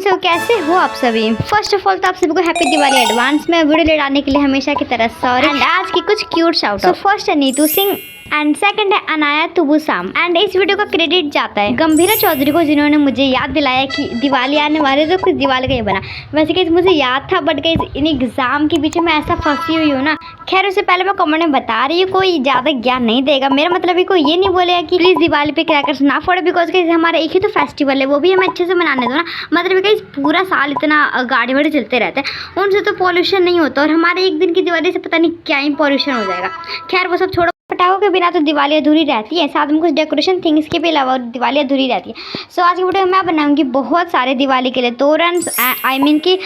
सो कैसे हो आप सभी। फर्स्ट ऑफ ऑल तो आप सभी को हैप्पी दिवाली एडवांस में। वीडियो ले आने के लिए हमेशा की तरह सॉरी। एंड आज की कुछ cute shout out. So first है नीतू सिंह एंड सेकंड है अनाया तुबुसाम। एंड इस वीडियो का क्रेडिट जाता है गंभीरा चौधरी को, जिन्होंने मुझे याद दिलाया कि दिवाली आने वाले तो कुछ दिवाली का ही बना। वैसे कि मुझे याद था, बट इन एग्जाम के पीछे मैं ऐसा फंसी हुई हूँ ना। खैर उससे पहले मैं कमेंट में बता रही हूँ, कोई ज़्यादा ज्ञान नहीं देगा। मेरा मतलब ही कोई ये नहीं बोलेगा कि प्लीज़ दिवाली पे क्रैकर्स ना फोड़े, बिकॉज कि हमारा एक ही तो फेस्टिवल है, वो भी हमें अच्छे से मनाने दो ना। मतलब कि पूरा साल इतना गाड़ी वाड़ी चलते रहते हैं, उनसे तो पॉल्यूशन नहीं होता, और हमारे एक दिन की दिवाली से पता नहीं क्या ही पॉल्यूशन हो जाएगा। खैर वो सब छोड़ो, पटाखों के बिना तो दिवाली अधूरी रहती है, साथ में कुछ डेकोरेशन थिंग्स के भी अलावा दिवाली अधूरी रहती है। सो आज की वीडियो में मैं बनाऊंगी बहुत सारे दिवाली के लिए तोरण, आई मीन कि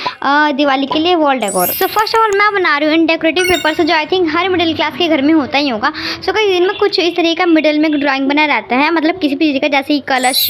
दिवाली के लिए wall decor. So first of all मैं बना रही हूँ इन डेकोरेटिव पेपर से, जो I think her middle class के घर में होता ही होगा। सो कई दिन में कुछ इस तरीके का मिडिल में ड्राइंग बना रहता है, मतलब किसी भी चीज़ का, जैसे कलश,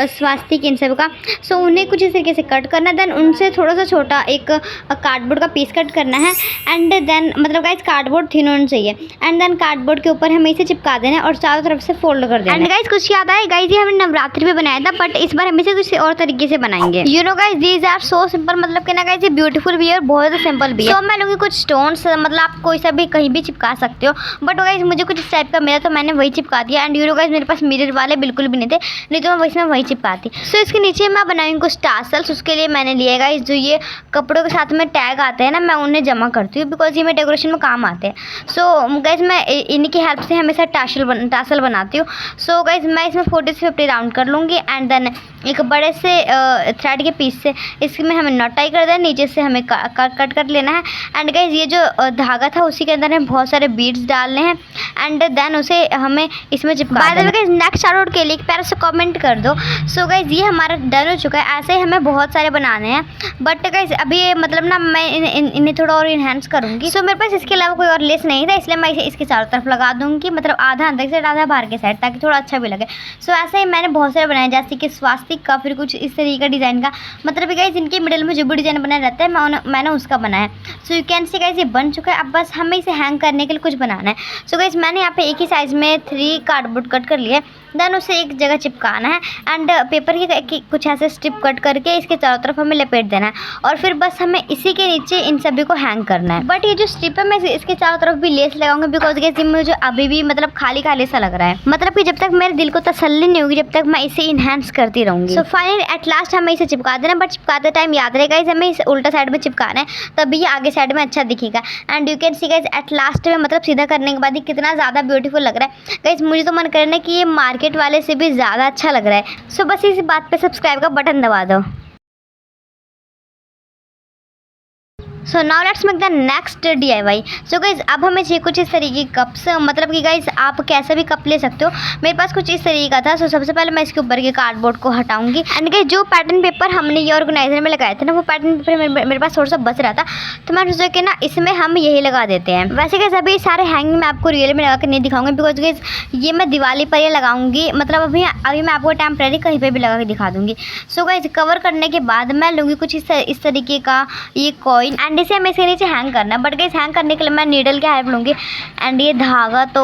स्वास्तिक, इन सब का। सो उन्हें कुछ इस तरीके से कट करना है, देन उनसे थोड़ा सा छोटा एक कार्डबोर्ड का पीस कट करना है, एंड देन मतलब गाइस कार्डबोर्ड थिन होना चाहिए, एंड देन कार्डबोर्ड के ऊपर हमें इसे चिपका देना है और चारों तरफ से फोल्ड कर देना है। एंड गाइस कुछ याद आए गाइस, ये हमने नवरात्रि पे बनाया था, बट इस बार हम इसे कुछ और तरीके से बनाएंगे। You know guys these are so simple, मतलब कि ना गाइस ये ब्यूटीफुल भी है और बहुत सिंपल भी है। तो मैं लूँगी कुछ स्टोन्स, मतलब आप कोई सा भी कहीं भी चिपका सकते हो, बट गाइस मुझे कुछ इस टाइप का मिला तो मैंने वही चिपका दिया। एंड यू नो गाइस मेरे पास मिरर वाले बिल्कुल भी नहीं थे, नहीं तो मैं वही चिपकाती। सो इसके नीचे मैं बनाऊंगी कुछ टासल्स। उसके लिए मैंने लिया गाइस जो ये कपड़ों के साथ में टैग आते हैं ना, मैं उन्हें जमा करती हूँ, बिकॉज ये मैं डेकोरेशन में काम आते हैं। सो गाइस मैं इनकी हेल्प से हमेशा टासल बनाती हूँ। सो गाइस मैं इसमें 40 से 50 राउंड कर लूँगी, एंड देन एक बड़े से थ्रेड के पीस से इसमें हमें नॉट टाई कर देना, नीचे से हमें कट कर लेना है। एंड गाइस ये जो धागा था उसी के अंदर हमें बहुत सारे बीड्स डालने हैं, एंड देन उसे हमें इसमें चिपका देना है। गाइस नेक्स्ट शाउट के लिए एक प्यारा सा कमेंट कर दो। सो गाइस ये हमारा डन हो चुका है। ऐसे ही हमें बहुत सारे बनाने हैं, बट गाइस अभी मतलब ना मैं इन्हें थोड़ा और इन्हेंस करूँगी। सो मेरे पास इसके अलावा कोई और लेस नहीं था, इसलिए मैं इसे इसके चारों तरफ लगा दूँगी, मतलब आधा अंदर की साइड आधा बाहर के साइड, ताकि थोड़ा अच्छा भी लगे। सो ऐसे ही मैंने बहुत सारे बनाए, जैसे कि स्वास्तिक का, फिर कुछ इस तरीके का डिज़ाइन का, मतलब गाइस इनके मिडिल में जो भी डिज़ाइन बना रहता है मैंने उसका बनाया। So you can see guys ये बन चुका है। अब बस हमें इसे हैंग करने के लिए कुछ बनाना है। सो गाइस मैंने यहाँ पे एक ही साइज़ में 3 कार्डबोर्ड कट कर लिया, देन उसे एक जगह चिपकाना है, एंड पेपर की कुछ ऐसे स्ट्रिप कट करके इसके चारों तरफ हमें लपेट देना है, और फिर बस हमें इसी के नीचे इन सभी को हैंग करना है। बट ये जो स्ट्रिप है मैं इसके चारों तरफ भी लेस लगाऊंगी, बिकॉज गाइस मुझे अभी भी मतलब खाली खाली सा लग रहा है, मतलब कि जब तक मेरे दिल को तसल्ली नहीं होगी जब तक मैं इसे इनहेंस करती रहूंगी। सो फाइनली एट लास्ट हमें इसे चिपका देना, बट चिपकाते टाइम याद रहेगा गाइस हमें इसे उल्टा साइड में चिपकाना है, तभी ये आगे साइड में अच्छा दिखेगा। And you can see guys at last में मतलब सीधा करने के बाद ही कितना ज़्यादा ब्यूटीफुल लग रहा है। गाइस मुझे तो मन कर रहा है कि ये मार्केट वाले से भी ज़्यादा अच्छा लग रहा है। सो बस इस बात पे सब्सक्राइब का बटन दबा दो। So now let's make the next DIY। So guys अब हमें चाहिए कुछ इस तरीके के कप्स, मतलब कि गाइज आप कैसा भी कप ले सकते हो। मेरे पास कुछ इस तरीके का था। सो सबसे पहले मैं इसके ऊपर के कार्डबोर्ड को हटाऊंगी, एंड गाइज जो पैटर्न पेपर हमने ये ऑर्गेनाइजर में लगाए थे ना, वो पैटर्न पेपर मेरे पास थोड़ा सा बच रहा था, तो मैंने सोचा कि ना इसमें हम यही लगा देते हैं। वैसे गाइज अभी सारे हैंगिंग मैं आपको रियल में लगा कर नहीं दिखाऊंगी, बिकॉज गाइज ये मैं दिवाली पर ये लगाऊंगी, मतलब अभी मैं आपको टेम्परेरी कहीं पर भी लगा के दिखा दूंगी। सो गाइज कवर करने के बाद मैं लूँगी कुछ इस तरीके का ये कॉइन, एंड इसे हमें इसके नीचे हैंग करना है। बट गाइस हैंग करने के लिए मैं नीडल की हेल्प लूँगी, एंड ये धागा तो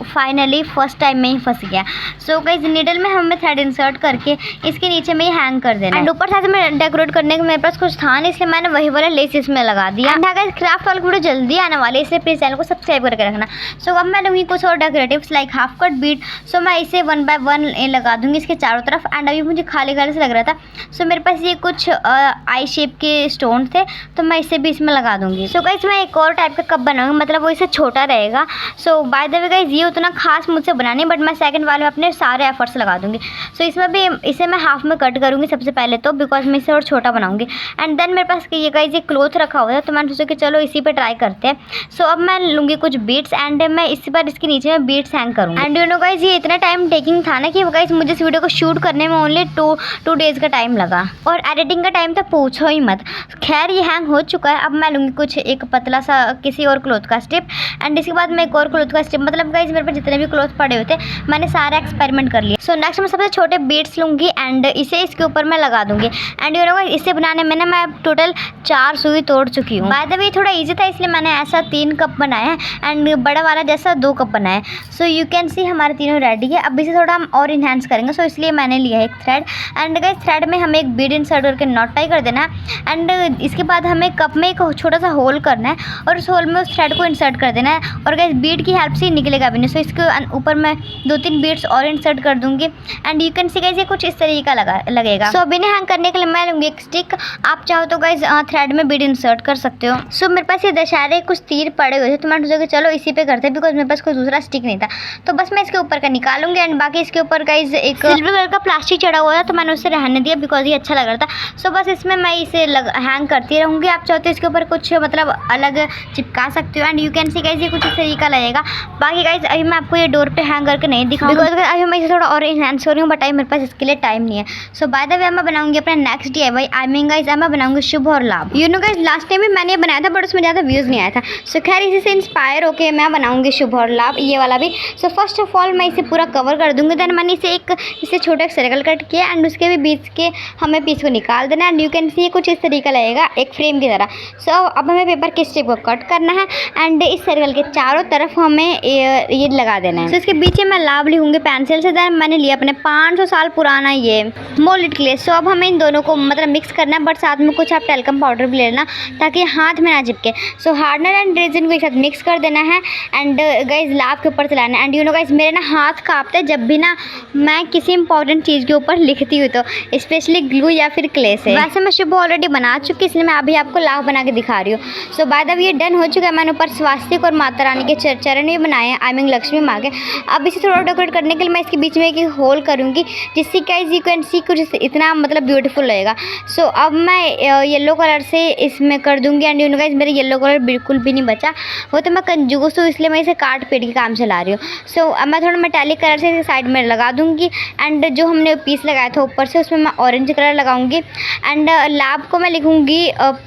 फाइनली फर्स्ट टाइम में ही फंस गया। सो गाइस नीडल में हमें थ्रेड इंसर्ट करके इसके नीचे में ही हैंग कर देना, एंड ऊपर साथ में डेकोरेट करने के मेरे पास कुछ था नहीं, इसलिए मैंने वही वाला लेस इसमें लगा दिया। एंड गाइस क्राफ्ट वाला वीडियो जल्दी आने वाले, इसलिए प्लीज चैनल को सब्सक्राइब करके रखना। सो अब मैं लूँगी कुछ और decoratives like half cut bead. So मैं इसे 1 बाय 1 लगा दूँगी इसके चारों तरफ, एंड अभी मुझे खाली खाली से लग रहा था। सो मेरे पास ये कुछ आई शेप के स्टोन थे, तो मैं इसे भी इसमें लगा दूँगी। सो गाइस मैं एक और टाइप का कप बनाऊंगी, मतलब वो इससे छोटा रहेगा। So by the way guys ये उतना खास मुझसे बना नहीं, बट मैं सेकंड वाले में अपने सारे एफर्ट्स लगा दूंगी। सो इसमें भी इसे मैं हाफ में कट करूंगी सबसे पहले तो, बिकॉज मैं इसे और छोटा बनाऊंगी। एंड देन मेरे पास ये गाइस ये क्लॉथ रखा हुआ था, तो मैंने सोचा कि चलो इसी पे ट्राई करते हैं। सो अब मैं लूँगी कुछ बीट्स, एंड मैं इसी बार इसके नीचे में बीट्स हैंग करूँगी। एंड यू नो गाइस ये इतना टाइम टेकिंग था ना कि गाइस मुझे इस वीडियो को शूट करने में ओनली 2 डेज़ का टाइम लगा, और एडिटिंग का टाइम तो पूछो ही मत। खैर ये हैंग हो चुका है। अब मैं लूँगी कुछ एक पतला सा किसी और क्लॉथ का स्ट्रिप एंड इसके बाद मैं एक और क्लॉथ का स्ट्रिप, मतलब गाइस मेरे पास जितने भी क्लॉथ पड़े हुए थे मैंने सारे एक्सपेरिमेंट कर लिए। सो नेक्स्ट मैं सबसे छोटे बीड्स लूँगी एंड इसे इसके ऊपर मैं लगा दूँगी। एंड यू नो गाइस इसे बनाने में ना मैं टोटल 4 सुई तोड़ चुकी हूँ। बाय द वे थोड़ा ईजी था इसलिए मैंने ऐसा 3 कप बनाए हैं एंड बड़ा वाला जैसा 2 कप बनाए। सो यू कैन सी हमारे तीनों रेडी है। अब इसे थोड़ा हम और इन्हेंस करेंगे, सो इसलिए मैंने लिया है एक थ्रेड एंड गाइस थ्रेड में हमें एक बीड इंसर्ट करके नॉट टाई कर देना है एंड इसके बाद हमें कप में एक छोटा सा होल करना है और उस होल में उस थ्रेड को इंसर्ट कर देना है और गाइस बीड की हेल्प से निकलेगा भी नहीं। सो इसके ऊपर मैं 2-3 बीड्स और इंसर्ट कर दूंगी and you can see guys ये कुछ इस तरीके का लगेगा। सो अब इन्हें हैंग करने के लिए मैं लूँगी एक स्टिक। आप चाहो तो गाइस थ्रेड में बीड इंसर्ट कर सकते हो। सो मेरे पास ये दशहरे कुछ तीर पड़े हुए थे तो मैंने सोचा कि चलो इसी पे करते हैं बिकॉज मेरे पास कोई दूसरा स्टिक नहीं था। तो बस मैं इसके ऊपर का निकालूंगी एंड बाकी इसके ऊपर गाइस एक सिल्वर कलर का प्लास्टिक चढ़ा हुआ था तो मैंने उसे रहने दिया बिकॉज ये अच्छा लग रहा था। सो बस इसमें मैं इसे हैंग करती रहूँगी। आप चाहो तो इसके ऊपर कुछ मतलब अलग चिपका सकते हो and you can see guys ये कुछ इस तरीका लगेगा। बाकी गाइस अभी मैं आपको ये डोर पे हैंग करके नहीं दिखाऊंगी बिकॉज अभी मैं इसे थोड़ा और इनहेंस कर रही हूँ बट अभी मेरे पास इसके लिए टाइम नहीं है। सो बाय द वे मैं बनाऊंगी अपना next DIY। I mean guys मैं बनाऊंगी शुभ और लाभ। You know guys last time भी मैंने ये बनाया था बट उसमें ज़्यादा व्यूज़ नहीं आया था। सो खैर इसी से इंस्पायर होकर मैं बनाऊंगी शुभ और लाभ, ये वाला भी। सो फर्स्ट ऑफ ऑल मैं इसे पूरा कवर कर दूंगी। देन मैंने इसे छोटा सर्कल कट किया एंड उसके भी बीच के हमें पीस को निकाल देना एंड यू कैन सी कुछ इस तरीका लगेगा एक फ्रेम की तरह। सो अब हमें पेपर के स्ट्रिप को कट करना है एंड इस सर्कल के चारों तरफ हमें ये लगा देना है। सो इसके पीछे मैं लाभ लिखूंगी पेंसिल से। देन मैंने लिया अपने 500 साल पुराना ये मोल्डेड क्ले। सो अब हमें इन दोनों को मतलब मिक्स करना है बट साथ में कुछ आप टेल्कम पाउडर भी ले लेना ताकि हाथ में ना चिपके। सो हार्डनर एंड रेजिन को एक साथ मिक्स कर देना है एंड गाइस लाभ के ऊपर चलाना है। एंड यू नो गाइस मेरे ना हाथ कांपते हैं जब भी ना मैं किसी इंपॉर्टेंट चीज़ के ऊपर लिखती हूँ तो स्पेशली ग्लू या फिर क्ले से। वैसे मैं शुभ ऑलरेडी बना चुकी इसलिए मैं अभी आपको लाभ बना के दिखा रही हूँ। सो बाय द वे ये डन हो चुका है। मैंने ऊपर स्वास्तिक और माता रानी के चरण भी बनाए हैं, आई मीन लक्ष्मी माँ के। अब इसे थोड़ा डेकोरेट करने के लिए मैं इसके बीच में एक होल करूँगी जिससे गाइस यू कैन सी कुछ इतना मतलब ब्यूटीफुल लगेगा। सो अब मैं येलो कलर से इसमें कर दूँगी एंड यू नो गाइस मेरे येलो कलर बिल्कुल भी नहीं बचा, वो तो मैं कंजूस हूँ इसलिए मैं इसे काट पीट के काम चला रही हूँ। सो अब मैं थोड़ा मेटालिक कलर से साइड में लगा दूँगी एंड जो हमने पीस लगाया था ऊपर से उसमें मैं ऑरेंज कलर लगाऊंगी एंड लाभ को मैं लिखूँगी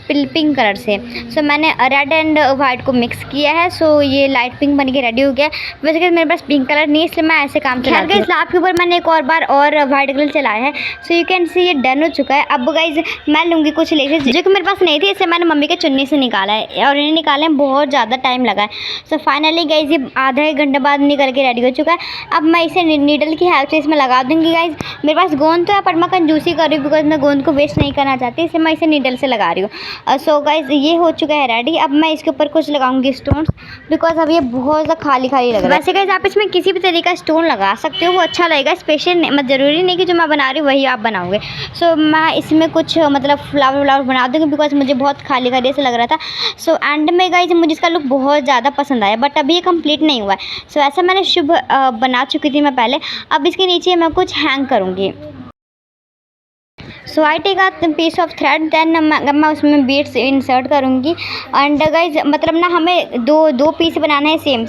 पिंक कलर से। सो मैंने रेड एंड वाइट को मिक्स किया है। सो ये लाइट पिंक बन के रेडी हो गया। वैसे कि मेरे पास पिंक कलर नहीं है इसलिए मैं ऐसे काम चलाती हूँ। लाभ के ऊपर मैंने एक और बार और वाइट कलर चलाया है। सो यू कैन सी ये डन हो चुका है। अब गाइज मैं लूँगी कुछ लेसेस जो कि मेरे पास नहीं थी, इससे मैंने मम्मी के चुन्नी से निकाला है और इन्हें निकालने में बहुत ज़्यादा टाइम लगा है। सो फाइनली गाइज ये आधा एक घंटे बाद निकल के रेडी हो चुका है। अब मैं इसे नीडल की हेल्प से इसमें लगा दूँगी। गाइज मेरे पास गोंद तो है पर मैं कंजूसी कर रही हूँ बिकॉज मैं गोंद को वेस्ट नहीं करना चाहती, इसलिए मैं इसे नीडल से लगा रही हूँ। सो गाइज ये हो चुका है रेडी। अब मैं इसके ऊपर कुछ लगाऊंगी स्टोन्स बिकॉज अब ये बहुत ज़्यादा खाली खाली लग रहा है। वैसे गाइज आप इसमें किसी भी तरीके का स्टोन लगा सकते हो, वो अच्छा लगेगा। स्पेशल मतलब ज़रूरी नहीं कि जो मैं बना रही हूँ वही आप बनाओगे। सो मैं इसमें कुछ मतलब फ्लावर बना दूँगी बिकॉज मुझे बहुत खाली खाली से लग रहा था। सो एंड में गाइज मुझे इसका लुक बहुत ज़्यादा पसंद आया बट अभी ये कंप्लीट नहीं हुआ है। सो ऐसा मैंने शुभ बना चुकी थी मैं पहले। अब इसके नीचे मैं कुछ हैंग करूँगी। So I take a piece of thread then मैं उसमें बीड्स इंसर्ट करूँगी एंड गाइज मतलब ना हमें दो पीस बनाना है सेम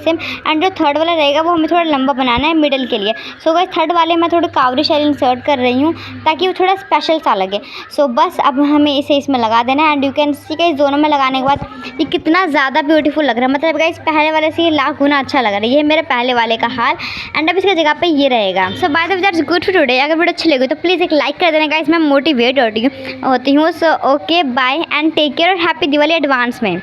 एंड जो थर्ड वाला रहेगा वो हमें थोड़ा लंबा बनाना है मिडल के लिए। सो गाइज थर्ड वाले मैं थोड़ी कावरी शेल इंसर्ट कर रही हूँ ताकि वो थोड़ा स्पेशल सा लगे। सो बस अब हमें इसे इसमें लगा देना है and you can see guys दोनों में लगाने के बाद ये कितना ज़्यादा ब्यूटीफुल लग रहा है। मतलब गाइज पहले वाले से ये लाख गुना अच्छा लग रहा है। ये है मेरे पहले वाले का हाल एंड अब इसकी जगह पे ये रहेगा। So by the way that's good for today. अगर वीडियो अच्छी लगी तो प्लीज़ एक लाइक कर देना गाइज, मैं मोटिवेट होती हूँ। So okay bye and take care और हैप्पी दिवाली एडवांस में।